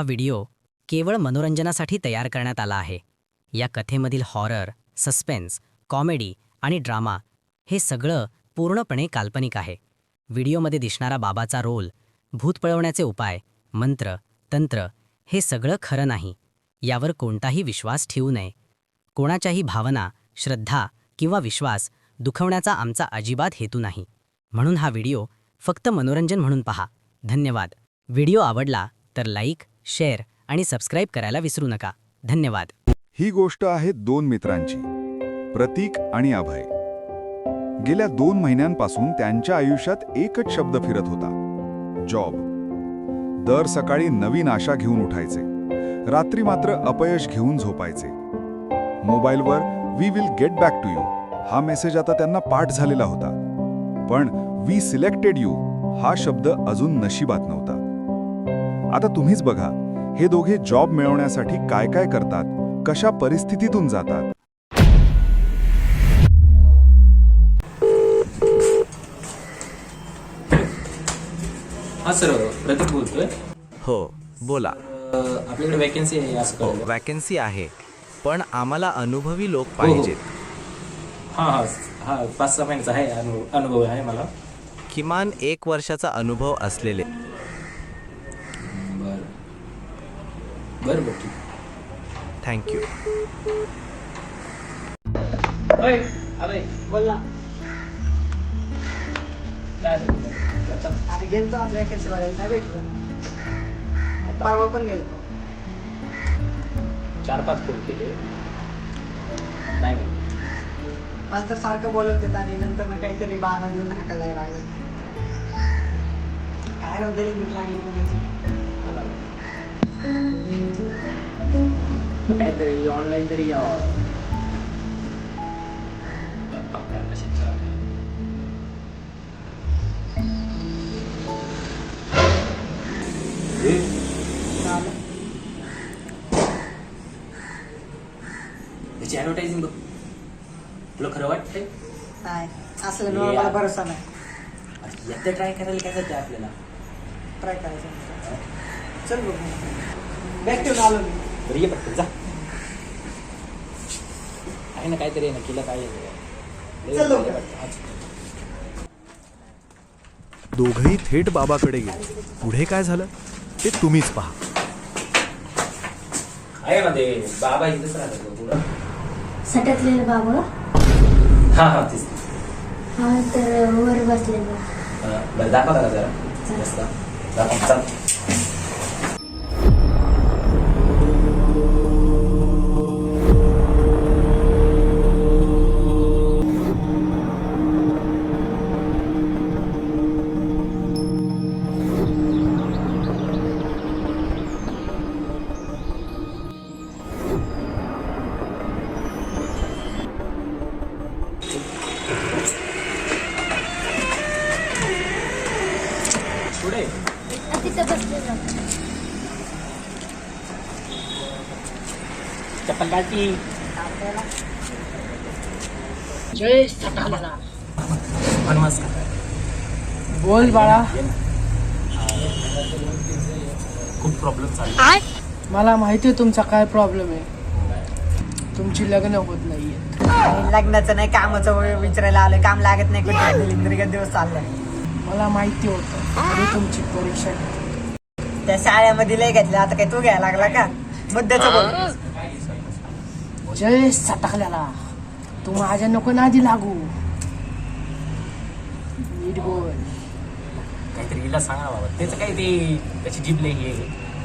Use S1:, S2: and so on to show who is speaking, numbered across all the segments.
S1: हा व्हिडिओ केवळ मनोरंजनासाठी तयार करण्यात आला आहे. या कथेमधील हॉरर, सस्पेन्स, कॉमेडी आणि ड्रामा हे सगळं पूर्णपणे काल्पनिक आहे. व्हिडिओमध्ये दिसणारा बाबाचा रोल, भूत पळवण्याचे उपाय, मंत्र, तंत्र हे सगळं खरं नाही. यावर कोणताही विश्वास ठेवू नये. कोणाच्याही भावना, श्रद्धा किंवा विश्वास दुखवण्याचा आमचा अजिबात हेतू नाही. म्हणून हा व्हिडिओ फक्त मनोरंजन म्हणून पहा. धन्यवाद. व्हिडिओ आवडला तर लाईक, शेअर आणि सबस्क्राईब करायला विसरू नका. धन्यवाद.
S2: ही गोष्ट आहे दोन मित्रांची, प्रतीक आणि अभय. गेल्या 2 महिन्यांपासून त्यांच्या आयुष्यात एकच शब्द फिरत होता, जॉब. दर सकाळी नवीन आशा घेऊन उठायचे, रात्री मात्र अपयश घेऊन झोपायचे. मोबाईलवर we will get back to you हा मेसेज आता त्यांना पाठ झालेला होता, पण वी सिलेक्टेड यू हा शब्द अजून नशिबात नव्हता. आता तुम्हीच बघा, हे दोघे जॉब मिळवण्यासाठी काय काय करतात, कशा परिस्थितीतून जातात.
S3: हा सर, प्रतीक बोलतोय.
S4: हो, बोला.
S3: आपल्याकडे वॅकन्सी आहे असं कळलं.
S4: वॅकन्सी आहे, पण आम्हाला अनुभवी लोक पाहिजेत.
S3: हां हां हां 5-6 महिन्याचा आहे अनुभव आहे मला.
S4: किमान 1 वर्षाचा अनुभव असलेले.
S3: बरं बरं बरं ठीक.
S4: थँक्यू.
S5: बोल ना. आणि गेलतो आपल्या वॅकन्सी बघायला, नाही भेटलं. परवा पण गेलो.
S3: 4-5 फोन केले, नाही भेटलं.
S5: मला तर सारखं बोलत देत आणि नंतर मग काहीतरी बहाणा देऊन हाकायला लागलं. काय नव्हतं भीक लागली काहीतरी ऑनलाईन तरी यावं.
S3: त्याची ॲडव्हर्टायझिंग बघ, तुला खरं वाटतंय?
S5: नाही, असलं ना मला भरोसा नाही.
S3: एकदा ट्राय करायला काय जाते आपल्याला.
S5: ट्राय करायचं. चल बघ, बॅग ठेवून आलो मी.
S3: बरं ये पटकन जा. आहे ना काहीतरी आहे ना, केलं काय
S5: चल लवकर.
S2: दोघंही थेट बाबाकडे गेले. पुढे काय झालं ते तुम्हीच पहा.
S3: आहे ना ते बाबा इथेच राहतात पुढं.
S6: सटकलेलं बाबा.
S3: हां हां तेच.
S6: हा तर वर बसलेलं.
S3: बरं दाखवा का जरा जास्त दाखवा. चाल. पुढे
S6: तिथं बसलेलं.
S3: चप्पल काढती.
S5: जय सटाला.
S3: नमस्कार.
S5: बोल बाळा.
S3: खूप प्रॉब्लेम चालू.
S5: मला माहिती आहे तुमचा काय प्रॉब्लेम आहे. तुमची लग्न होत नाहीये. लग्नाचं नाही, कामाचं विचारायला आलं. काम लागत नाही कुठे, दिवस चाललाय. मला माहिती होतं, तरी तुमची परीक्षा त्या शाळेमध्ये लय घेतलं. आता काय तू घ्यायला लागला का? मुद्द्याचं बोल. जय सटाकल्याला, तू माझ्या नको नादी लागू. नीट बोल.
S3: काहीतरी हिला सांगा बाबा. त्याचं काही ते त्याची जीभ लई हे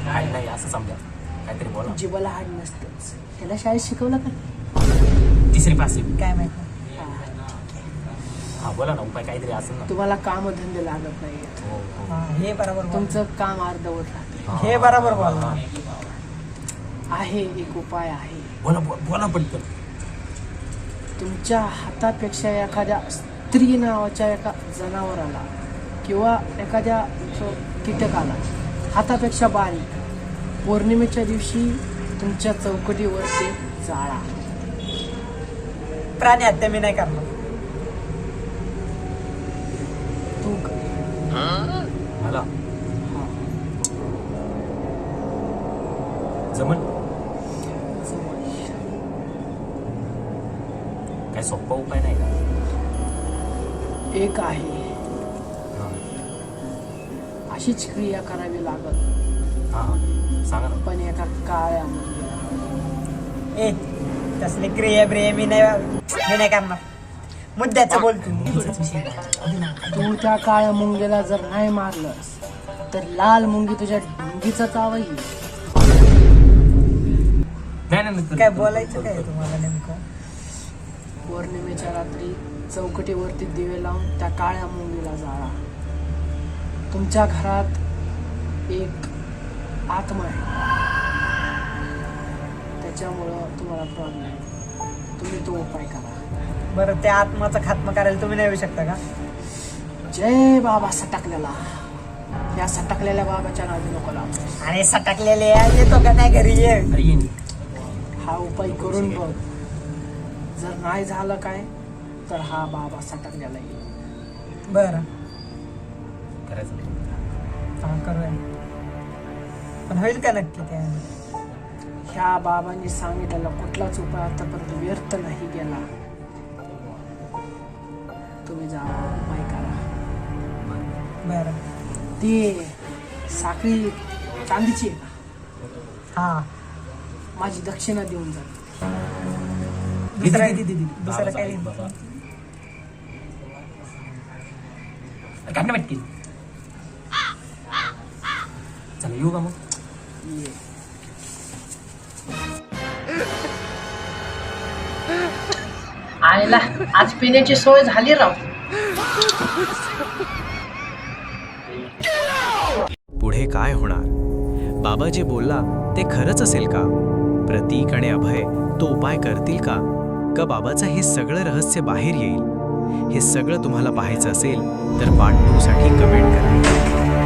S3: हाड नाही असं समजा. काहीतरी बोला.
S5: जीवाला हाड नसतंच. त्याला शाळेत शिकवलं का?
S3: 3री पास.
S5: काय माहिती.
S3: हा बोला ना, उपाय काहीतरी असेल ना.
S5: तुम्हाला कामधंदे लागत नाही.
S3: हो हो.
S5: हे बरोबर. तुमचं काम अर्धवट राहते. हे बरोबर बोला. आहे एक उपाय आहे.
S3: बोला बोला पटकन.
S5: तुमच्या हातापेक्षा एखाद्या स्त्री नावाच्या एका जनावराला किंवा एखाद्या कीटकाला हातापेक्षा बारीक पौर्णिमेच्या दिवशी तुमच्या चौकटीवर ते जाळा. प्राणी हत्या मी नाही करणार. तू
S3: मला जमल काय सोपा उपाय नाही का?
S5: एक आहे,
S3: हां
S5: अशीच क्रिया करावी लागत,
S3: हां सांगा ना.
S5: पण एका काळ्या मुलगीला.
S7: ए तसले क्रिया ब्रिया मी नाही करणार. मुद्द्याचं बोलतो.
S5: तू त्या काळ्या मुंगीला जर नाही मारलंस तर लाल मुंगी तुझ्या ढुंगीचा चावा येईल.
S3: नाही
S7: काय बोलायचं काय तुम्हाला नेमकं?
S5: पौर्णिमेच्या रात्री चौकटीवरती दिवे लावून त्या काळ्या मुंगीला जाळा. तुमच्या घरात एक आत्मा आहे, त्याच्यामुळं तुम्हाला प्रॉब्लेम. तुम्ही तो उपाय करा.
S7: बरं त्या आत्माचा खात्मा करायला तुम्ही नाही येऊ शकता का?
S5: जय बाबा सटकलेला. या सटकलेल्या बाबाच्या नादी नको लावू.
S7: आणि सटकलेले येतो का नाही घरी ये.
S3: अरे येईन.
S5: हा उपाय करून बघ. जर नाही झालं काय तर हा बाबा सटकलेला येईल.
S7: बरं
S3: करायचं
S7: हा करूया. पण होईल का नक्की त्या?
S5: ह्या बाबांनी सांगितलेला कुठलाच उपाय आतापर्यंत व्यर्थ नाही गेला. तुम्ही जा, उपाय करा.
S7: बरं
S5: ती साखळी चांदीची आहे का?
S7: हा
S5: माझी दक्षिणा देऊन जा.
S7: दुसरं काय नाही.
S3: काय नाही भेटतील. चला येऊ का मग?
S5: ये. आयला आज पिण्याची सोय झाली राव.
S8: पुढे काय होणार? बाबा जे बोलला ते खरंच असेल का? प्रतीक आणि अभय तो उपाय करतील का? का बाबाचं हे सगळं रहस्य बाहेर येईल? हे सगळं तुम्हाला पाहायचं असेल तर पार्ट 2 साठी कमेंट करा.